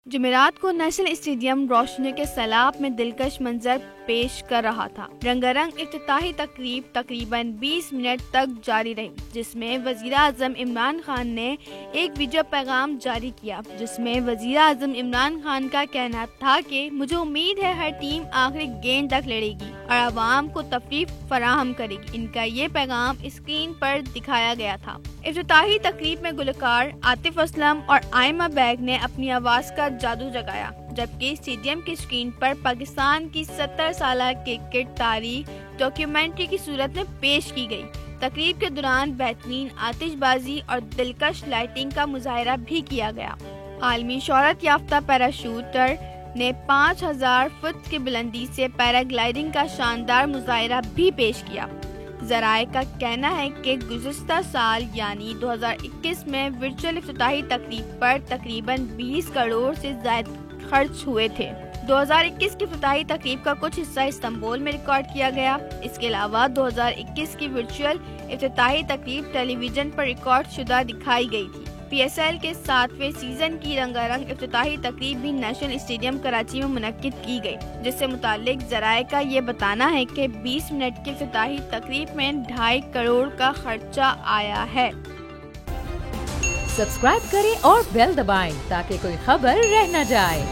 جمعرات کو national stadium روشنیوں کے سیلاب میں دلکش منظر پیش کر رہا تھا۔ رنگا رنگ افتتاحی تقریب تقریباً 20 منٹ تک جاری رہی، جس میں وزیر اعظم عمران خان نے ایک ویڈیو پیغام جاری کیا جس میں وزیر اعظم عمران خان کا کہنا تھا کہ مجھے امید ہے ہر ٹیم آخری گیند تک لڑے گی اور عوام کو تفریح فراہم کرے گی۔ ان کا یہ پیغام اسکرین پر دکھایا گیا تھا۔ افتتاحی تقریب میں گلوکار عاطف اسلم اور آئمہ بیگ نے اپنی آواز کا جادو جگایا، جبکہ اسٹیڈیم کی اسکرین پر پاکستان کی 70 سالہ کرکٹ تاریخ ڈاکیومنٹری کی صورت میں پیش کی گئی۔ تقریب کے دوران بہترین آتش بازی اور دلکش لائٹنگ کا مظاہرہ بھی کیا گیا۔ عالمی شہرت یافتہ پیراشوٹر نے 5000 فٹ کی بلندی سے پیراگلائیڈنگ کا شاندار مظاہرہ بھی پیش کیا۔ ذرائع کا کہنا ہے کہ گزشتہ سال یعنی 2021 میں ورچوئل افتتاحی تقریب پر تقریباً 20 کروڑ سے زائد خرچ ہوئے تھے۔ 2021 کی افتتاحی تقریب کا کچھ حصہ استنبول میں ریکارڈ کیا گیا۔ اس کے علاوہ 2021 کی ورچوئل افتتاحی تقریب ٹیلی ویژن پر ریکارڈ شدہ دکھائی گئی تھی۔ پی ایس ایل کے 7ویں سیزن کی رنگا رنگ افتتاحی تقریب بھی نیشنل اسٹیڈیم کراچی میں منعقد کی گئی، جس سے متعلق ذرائع کا یہ بتانا ہے کہ 20 منٹ کی افتتاحی تقریب میں 2.5 کروڑ کا خرچہ آیا ہے۔ سبسکرائب کریں اور بیل دبائیں تاکہ کوئی خبر رہ نہ جائے۔